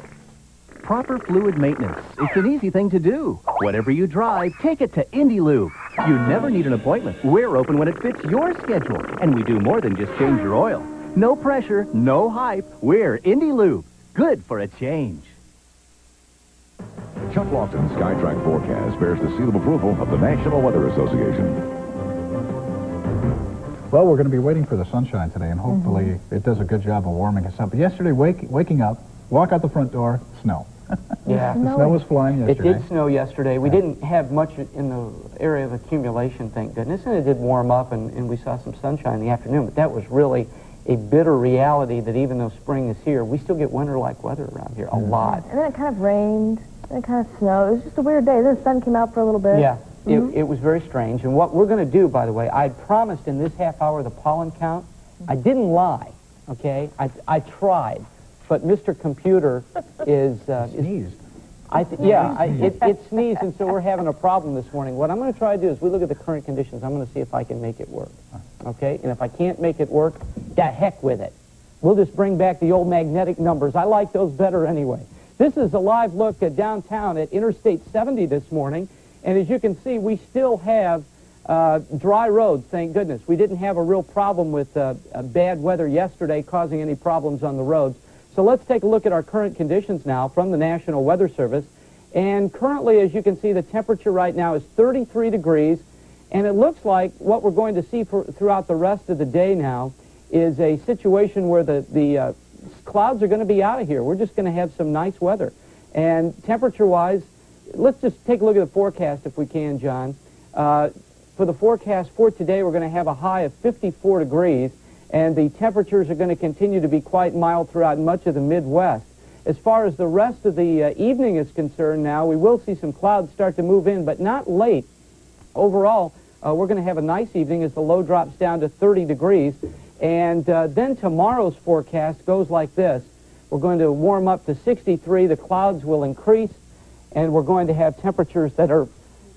Proper fluid maintenance. It's an easy thing to do. Whatever you drive, take it to Indy Lube. You never need an appointment. We're open when it fits your schedule, and we do more than just change your oil. No pressure, no hype. We're Indy Lube. Good for a change. Chuck Lofton's SkyTrack forecast bears the seal of approval of the National Weather Association. Well, we're going to be waiting for the sunshine today, and hopefully it does a good job of warming us up. But yesterday, waking up, walk out the front door, snow. Yeah. The snow was flying yesterday. It did snow yesterday. We didn't have much in the area of accumulation, thank goodness, and it did warm up, and we saw some sunshine in the afternoon, but that was really a bitter reality that even though spring is here, we still get winter-like weather around here, a lot. And then it kind of rained, and it kind of snowed. It was just a weird day. Then the sun came out for a little bit. Yeah, it was very strange. And what we're going to do, by the way, I promised in this half hour the pollen count. I didn't lie, okay? I tried. But Mr. Computer is... sneezed. It sneezed, and so we're having a problem this morning. What I'm going to try to do is we look at the current conditions. I'm going to see if I can make it work, okay? And if I can't make it work, the heck with it. We'll just bring back the old magnetic numbers. I like those better anyway. This is a live look at downtown at Interstate 70 this morning, and as you can see, we still have dry roads, thank goodness. We didn't have a real problem with bad weather yesterday causing any problems on the roads. So let's take a look at our current conditions now from the National Weather Service. And currently, as you can see, the temperature right now is 33 degrees. And it looks like what we're going to see throughout the rest of the day now is a situation where the clouds are going to be out of here. We're just going to have some nice weather. And temperature-wise, let's just take a look at the forecast if we can, John. For the forecast for today, we're going to have a high of 54 degrees. And the temperatures are going to continue to be quite mild throughout much of the Midwest. As far as the rest of the evening is concerned now, we will see some clouds start to move in, but not late. Overall, we're going to have a nice evening as the low drops down to 30 degrees. And then tomorrow's forecast goes like this. We're going to warm up to 63. The clouds will increase, and we're going to have temperatures that are,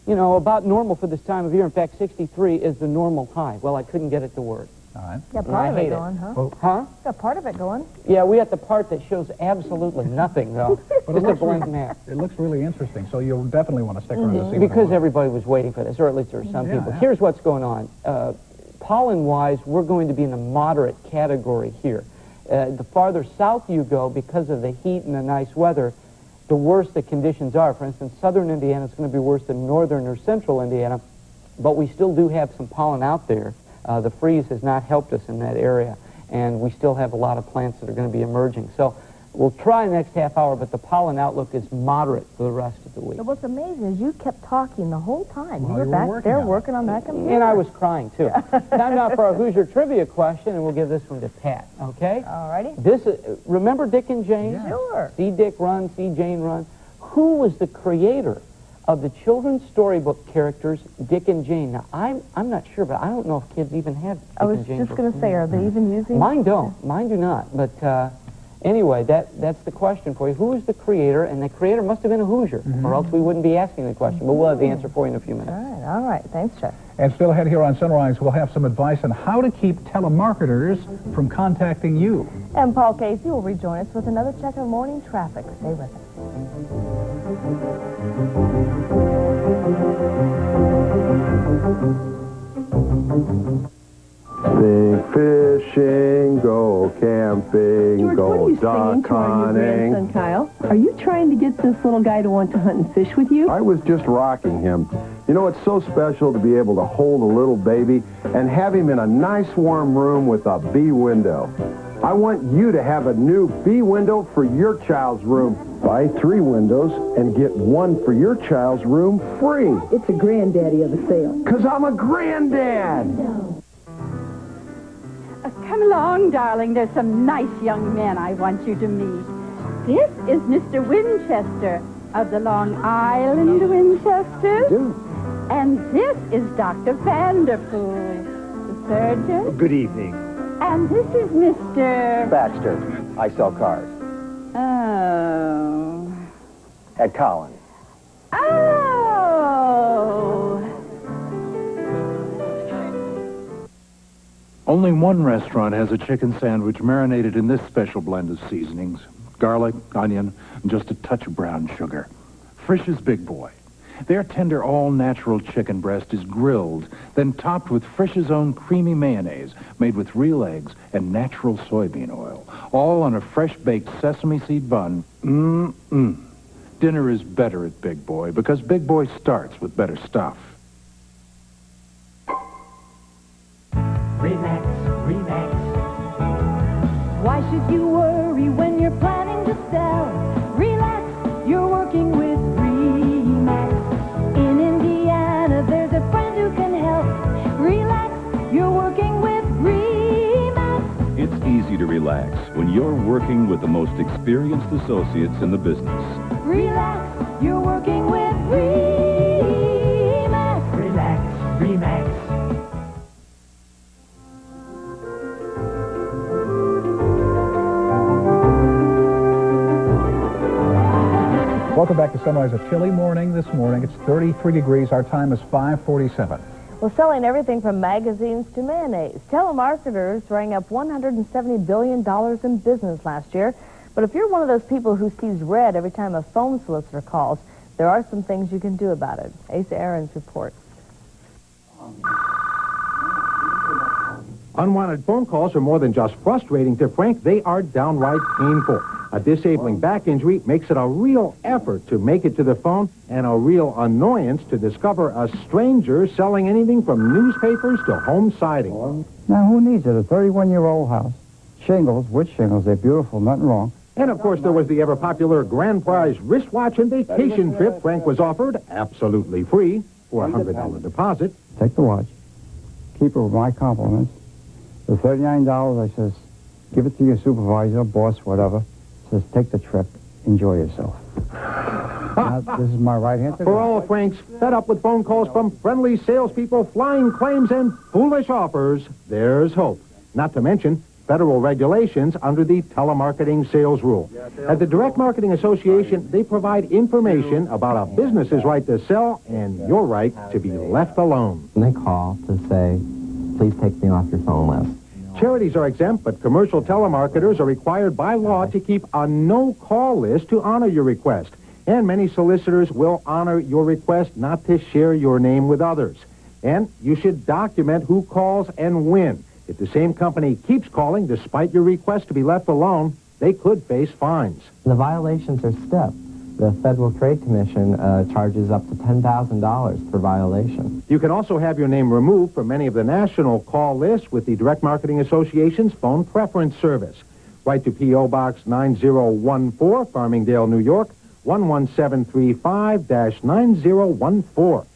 you know, about normal for this time of year. In fact, 63 is the normal high. Well, I couldn't get it to work. All right. Got part of it going, huh? Oh. Huh? Got part of it going. Yeah, we got the part that shows absolutely nothing, though. Just a blank map. It looks really interesting, so you'll definitely want to stick around to see Because everybody was waiting for this, or at least there are some people. Yeah. Here's what's going on. Pollen-wise, we're going to be in the moderate category here. The farther south you go, because of the heat and the nice weather, the worse the conditions are. For instance, southern Indiana is going to be worse than northern or central Indiana, but we still do have some pollen out there. The freeze has not helped us in that area, and we still have a lot of plants that are going to be emerging. So we'll try the next half hour, but the pollen outlook is moderate for the rest of the week. But what's amazing is you kept talking the whole time. Well, you were you were back working there on it. working on that computer. And I was crying, too. Time now for our Hoosier Trivia question, and we'll give this one to Pat, okay? All righty. This remember Dick and Jane? Yeah. Sure. See Dick run, see Jane run. Who was the creator of the children's storybook characters Dick and Jane? Now, I'm not sure, but I don't know if kids even have Dick I was and Jane just books. going to say, are they even using? Mine don't. Mine do not. But anyway, that's the question for you. Who is the creator? And the creator must have been a Hoosier, or else we wouldn't be asking the question. But we'll have the answer for you in a few minutes. All right. Thanks, Chuck. And still ahead here on Sunrise, we'll have some advice on how to keep telemarketers from contacting you. And Paul Kasey will rejoin us with another check of morning traffic. Stay with us. Sing fishing, go camping, George, what are go you singing duck to our new hunting. grandson, Kyle? Are you trying to get this little guy to want to hunt and fish with you? I was just rocking him. You know, it's so special to be able to hold a little baby and have him in a nice warm room with a bee window. I want you to have a new bee window for your child's room. Buy 3 windows and get 1 for your child's room free. It's a granddaddy of the sale. 'Cause I'm a granddad. Come along, darling. There's some nice young men I want you to meet. This is Mr. Winchester of the Long Island Winchesters. And this is Dr. Vanderpool, the surgeon. Good evening. And this is Mr. Baxter. I sell cars. Oh. At Collins. Oh. Only one restaurant has a chicken sandwich marinated in this special blend of seasonings. Garlic, onion, and just a touch of brown sugar. Frisch's Big Boy. Their tender, all-natural chicken breast is grilled, then topped with Frisch's own creamy mayonnaise made with real eggs and natural soybean oil, all on a fresh-baked sesame seed bun. Mmm. Dinner is better at Big Boy because Big Boy starts with better stuff. Relax, relax. Why should you worry when you're planning to sell? Relax, you're working with Remax. In Indiana, there's a friend who can help. Relax, you're working with Remax. It's easy to relax when you're working with the most experienced associates in the business. Relax, you're working with Remax. Relax, Remax. Welcome back to Sunrise. A chilly morning this morning. It's 33 degrees. Our time is 5:47. Well, selling everything from magazines to mayonnaise. Telemarketers rang up $170 billion in business last year. But if you're one of those people who sees red every time a phone solicitor calls, there are some things you can do about it. Asa Aarons reports. Unwanted phone calls are more than just frustrating to Frank. They are downright painful. A disabling back injury makes it a real effort to make it to the phone and a real annoyance to discover a stranger selling anything from newspapers to home siding. Now, who needs it? A 31-year-old house. Shingles, wood shingles, they're beautiful, nothing wrong. And, of course, there was the ever-popular grand prize wristwatch and vacation trip Frank was offered, absolutely free, for a $100 deposit. Take the watch. Keep it with my compliments. The $39, I says, give it to your supervisor, boss, whatever. Says, take the trip. enjoy yourself. Now, this is my right hand. For all Franks fed up with phone calls from friendly salespeople, flying claims, and foolish offers, there's hope. Not to mention federal regulations under the telemarketing sales rule. At the Direct Marketing Association, they provide information about a business's right to sell and your right to be left alone. And they call to say, please take me off your phone list. Charities are exempt, but commercial telemarketers are required by law to keep a no-call list to honor your request. And many solicitors will honor your request not to share your name with others. And you should document who calls and when. If the same company keeps calling despite your request to be left alone, they could face fines. The violations are stiff. The Federal Trade Commission charges up to $10,000 per violation. You can also have your name removed from many of the national call lists with the Direct Marketing Association's phone preference service. Write to P.O. Box 9014, Farmingdale, New York, 11735-9014.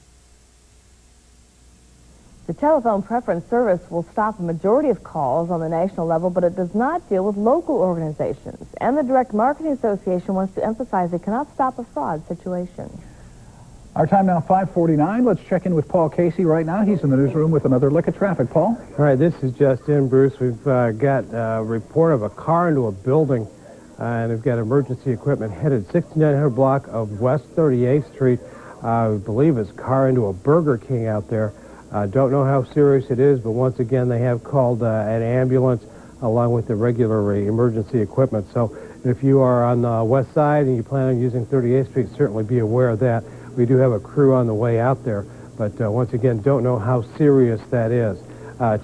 The telephone preference service will stop a majority of calls on the national level, but it does not deal with local organizations. And the Direct Marketing Association wants to emphasize it cannot stop a fraud situation. Our time now, 5:49. Let's check in with Paul Kasey right now. He's in the newsroom with another look at traffic. Paul? All right, this is just in, Bruce. We've got a report of a car into a building, and we've got emergency equipment headed 6900 block of West 38th Street. I believe it's a car into a Burger King out there. Don't know how serious it is, but once again, they have called an ambulance along with the regular emergency equipment. So if you are on the west side and you plan on using 38th Street, certainly be aware of that. We do have a crew on the way out there, but once again, don't know how serious that is.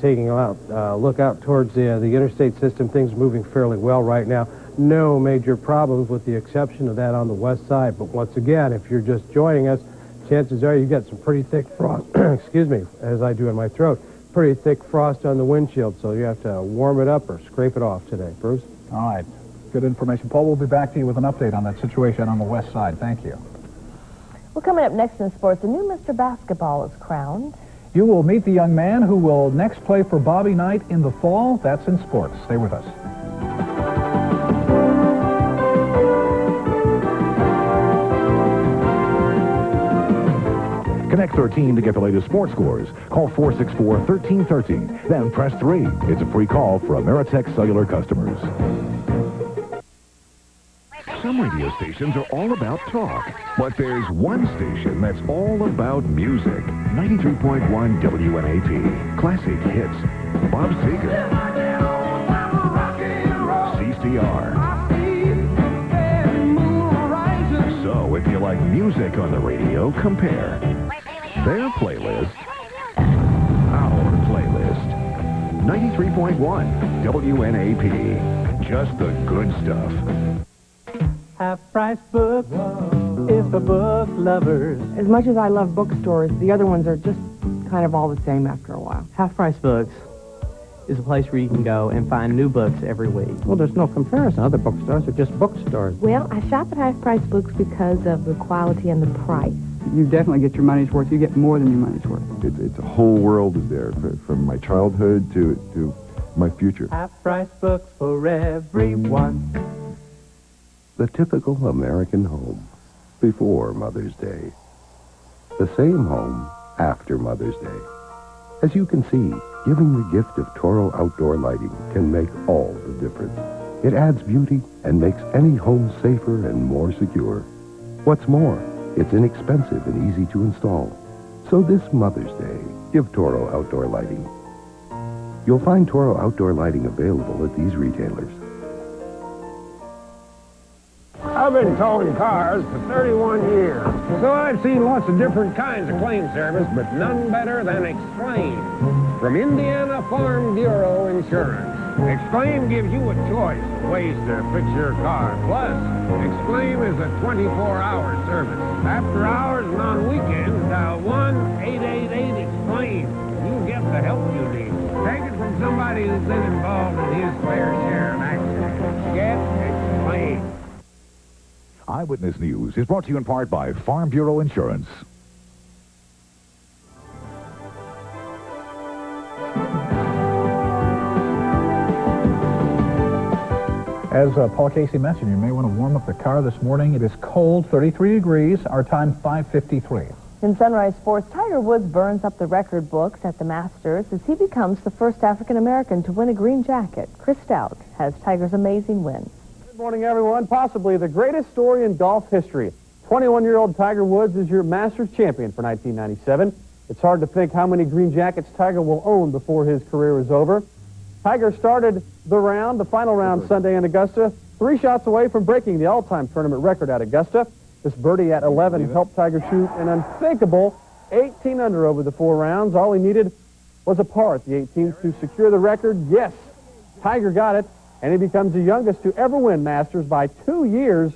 Taking out, look out towards the interstate system. Things moving fairly well right now. No major problems with the exception of that on the west side. But once again, if you're just joining us, chances are you got some pretty thick frost, excuse me, as I do in my throat, pretty thick frost on the windshield, so you have to warm it up or scrape it off today. Bruce? All right. Good information. Paul, we'll be back to you with an update on that situation on the west side. Thank you. Well, coming up next in sports, a new Mr. Basketball is crowned. You will meet the young man who will next play for Bobby Knight in the fall. That's in sports. Stay with us. Connect 13 to get the latest sports scores. Call 464-1313. Then press 3. It's a free call for Ameritech Cellular customers. Some radio stations are all about talk, but there's one station that's all about music. 93.1 WNAP. Classic hits. Bob Seger. CCR. So if you like music on the radio, compare their playlist, our playlist. 93.1 WNAP. Just the good stuff. Half-price books is for book lovers. As much as I love bookstores, the other ones are just kind of all the same after a while. Half-price books is a place where you can go and find new books every week. Well, there's no comparison. Other bookstores are just bookstores. Well, I shop at half-price books because of the quality and the price. You definitely get your money's worth. You get more than your money's worth. It's a whole world is there, from my childhood to my future. Half-price books for everyone. The typical American home before Mother's Day. The same home after Mother's Day. As you can see, giving the gift of Toro outdoor lighting can make all the difference. It adds beauty and makes any home safer and more secure. What's more, it's inexpensive and easy to install. So this Mother's Day, give Toro outdoor lighting. You'll find Toro outdoor lighting available at these retailers. I've been towing cars for 31 years, so I've seen lots of different kinds of claim service, but none better than Exclaim from Indiana Farm Bureau Insurance. Exclaim gives you a choice of ways to fix your car. Plus, Exclaim is a 24-hour service. After hours and on weekends, dial 1-888-EXCLAIM. You'll get the help you need. Take it from somebody who's been involved in his fair share of accidents. Get Exclaim. Eyewitness News is brought to you in part by Farm Bureau Insurance. As Paul Kasey mentioned, you may want to warm up the car this morning. It is cold, 33 degrees. Our time, 5:53. In Sunrise Sports, Tiger Woods burns up the record books at the Masters as he becomes the first African-American to win a green jacket. Chris Stout has Tiger's amazing win. Good morning, everyone. Possibly the greatest story in golf history. 21-year-old Tiger Woods is your Masters champion for 1997. It's hard to think how many green jackets Tiger will own before his career is over. Tiger started the final round Sunday in Augusta, 3 shots away from breaking the all-time tournament record at Augusta. This birdie at 11 helped Tiger shoot an unthinkable 18 under over the 4 rounds. All he needed was a par at the 18th to secure the record. Yes, Tiger got it, and he becomes the youngest to ever win Masters by 2 years.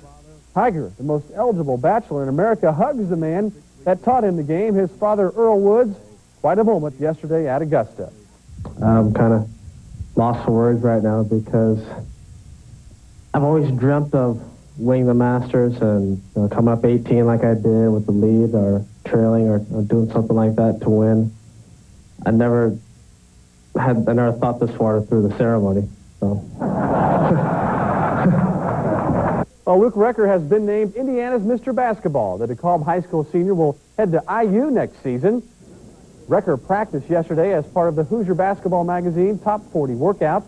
Tiger, the most eligible bachelor in America, hugs the man that taught him the game, his father, Earl Woods. Quite a moment yesterday at Augusta. I'm kind of lost for words right now because I've always dreamt of winning the Masters and coming up 18 like I did with the lead or trailing or doing something like that to win. I never thought this far through the ceremony. So. Well, Luke Recker has been named Indiana's Mr. Basketball. The DeKalb High School senior will head to IU next season. Recker practiced yesterday as part of the Hoosier Basketball Magazine Top 40 workout.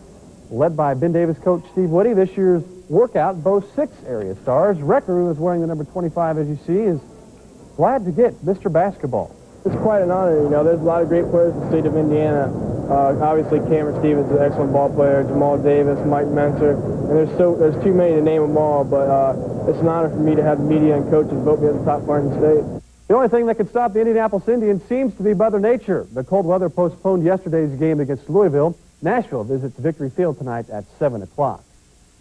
Led by Ben Davis coach Steve Woody, this year's workout boasts 6 area stars. Recker, who is wearing the number 25, as you see, is glad to get Mr. Basketball. It's quite an honor. You know, there's a lot of great players in the state of Indiana. Obviously, Cameron Stevens is an excellent ball player, Jamal Davis, Mike Mentor, and there's too many to name them all, but it's an honor for me to have the media and coaches vote me as the top player in the state. The only thing that could stop the Indianapolis Indians seems to be Mother Nature. The cold weather postponed yesterday's game against Louisville. Nashville visits Victory Field tonight at 7 o'clock.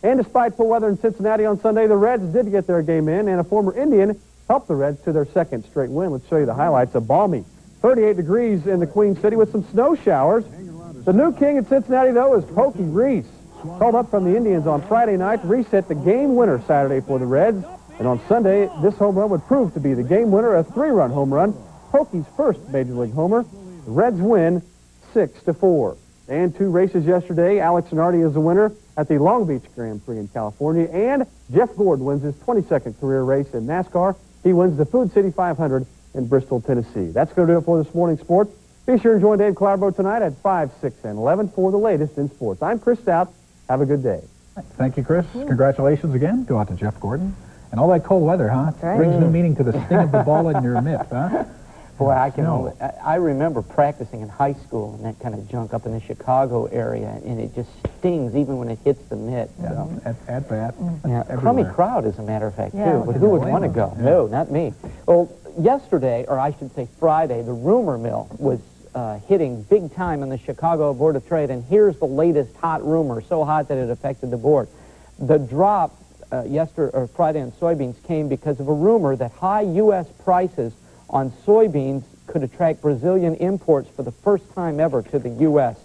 And despite poor weather in Cincinnati on Sunday, the Reds did get their game in, and a former Indian helped the Reds to their 2nd straight win. Let's show you the highlights. A balmy 38 degrees in the Queen City with some snow showers. The new king in Cincinnati, though, is Pokey Reese. Called up from the Indians on Friday night, Reese hit the game winner Saturday for the Reds. And on Sunday, this home run would prove to be the game winner, a 3-run home run. Pokey's first Major League homer. The Reds win 6-4. And 2 races yesterday. Alex Zanardi is the winner at the Long Beach Grand Prix in California. And Jeff Gordon wins his 22nd career race in NASCAR. He wins the Food City 500 in Bristol, Tennessee. That's going to do it for this morning's sports. Be sure to join Dave Clarborough tonight at 5, 6, and 11 for the latest in sports. I'm Chris Stout. Have a good day. Thank you, Chris. Congratulations again. Go out to Jeff Gordon. And all that cold weather, huh? Right. Brings new meaning to the sting of the ball in your mitt, huh? Boy, I remember practicing in high school and that kind of junk up in the Chicago area, and it just stings even when it hits the mitt. Yeah, so. At bat. Yeah, crummy crowd, as a matter of fact, too. But who would want to go? Yeah. No, not me. Well, yesterday, or I should say Friday, the rumor mill was hitting big time in the Chicago Board of Trade, and here's the latest hot rumor, so hot that it affected the board. The drop Friday on soybeans came because of a rumor that high U.S. prices on soybeans could attract Brazilian imports for the first time ever to the U.S.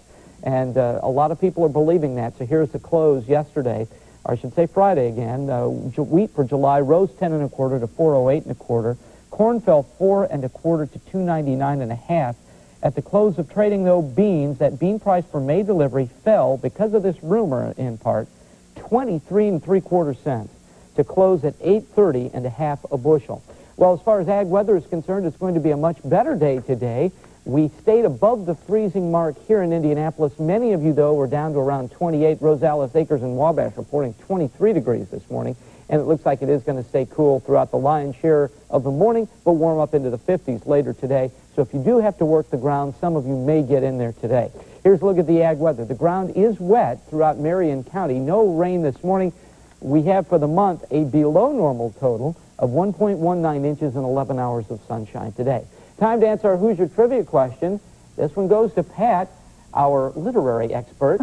And a lot of people are believing that. So here's the close yesterday, or I should say Friday again. Wheat for July rose 10 1/4 to 408 1/4. Corn fell 4 1/4 to 299 1/2. At the close of trading, though, beans, that bean price for May delivery fell because of this rumor, in part, 23 3/4 cents to close at 830 1/2 a bushel. Well, as far as ag weather is concerned, it's going to be a much better day today. We stayed above the freezing mark here in Indianapolis. Many of you, though, were down to around 28. Rosales Acres and Wabash reporting 23 degrees this morning, and it looks like it is going to stay cool throughout the lion's share of the morning, but warm up into the 50s later today. So if you do have to work the ground, some of you may get in there today. Here's a look at the ag weather. The ground is wet throughout Marion County. No rain this morning. We have for the month a below normal total of 1.19 inches and 11 hours of sunshine today. Time to answer our Hoosier trivia question. This one goes to Pat, our literary expert.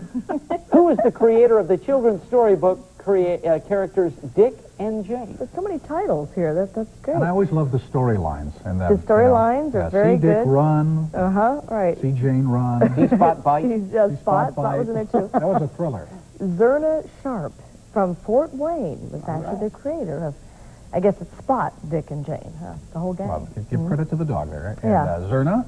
Who is the creator of the children's storybook characters Dick and Jane? There's so many titles here. That's great. And I always love the storylines. And the storylines are very good. See Dick run. Right. See Jane run. See Spot bite. Spot was in there too. That was a thriller. Zerna Sharp from Fort Wayne was actually the creator of, I guess it's Spot, Dick, and Jane, huh? The whole gang. Well, give credit to the dog there. And yeah. Zerna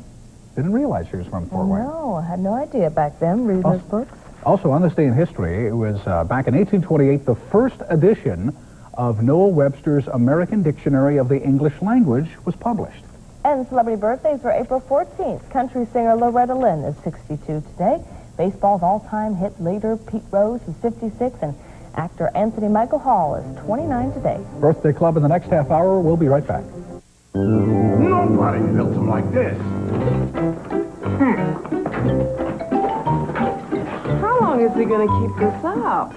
didn't realize she was from Fort Wayne. No, I had no idea back then reading those books. Also, on this day in history, it was back in 1828, the first edition of Noah Webster's American Dictionary of the English Language was published. And celebrity birthdays for April 14th. Country singer Loretta Lynn is 62 today. Baseball's all-time hit leader Pete Rose is 56, and actor Anthony Michael Hall is 29 today. Birthday Club in the next half hour. We'll be right back. Nobody built them like this. How long is he going to keep this up?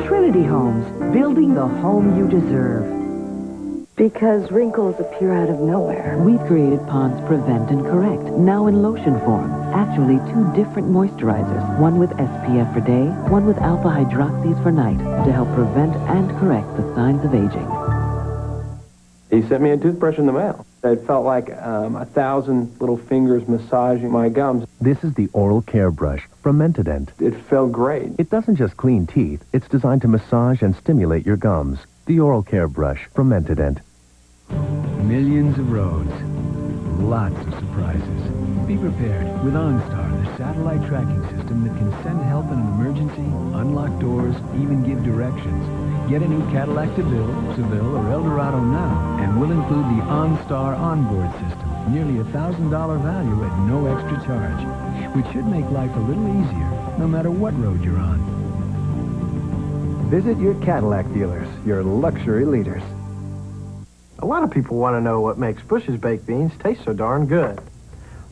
Trinity Homes, building the home you deserve. Because wrinkles appear out of nowhere. We've created Pond's Prevent and Correct, now in lotion form. Actually, 2 different moisturizers, one with SPF for day, one with alpha hydroxys for night, to help prevent and correct the signs of aging. He sent me a toothbrush in the mail. It felt like 1,000 little fingers massaging my gums. This is the Oral Care Brush from Mentadent. It felt great. It doesn't just clean teeth, it's designed to massage and stimulate your gums. The Oral Care Brush from Mentadent. Millions of roads, lots of surprises. Be prepared with OnStar, the satellite tracking system that can send help in an emergency, unlock doors, even give directions. Get a new Cadillac DeVille, Seville, or Eldorado now, and we'll include the OnStar onboard system, nearly $1,000 value at no extra charge, which should make life a little easier, no matter what road you're on. Visit your Cadillac dealers, your luxury leaders. A lot of people want to know what makes Bush's baked beans taste so darn good.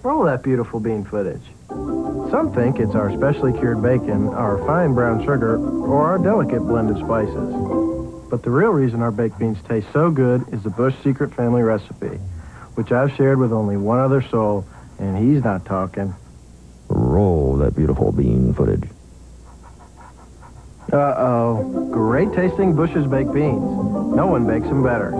Roll that beautiful bean footage. Some think it's our specially cured bacon, our fine brown sugar, or our delicate blend of spices. But the real reason our baked beans taste so good is the Bush Secret Family Recipe, which I've shared with only one other soul, and he's not talking. Roll that beautiful bean footage. Uh-oh. Great tasting Bush's baked beans. No one bakes them better.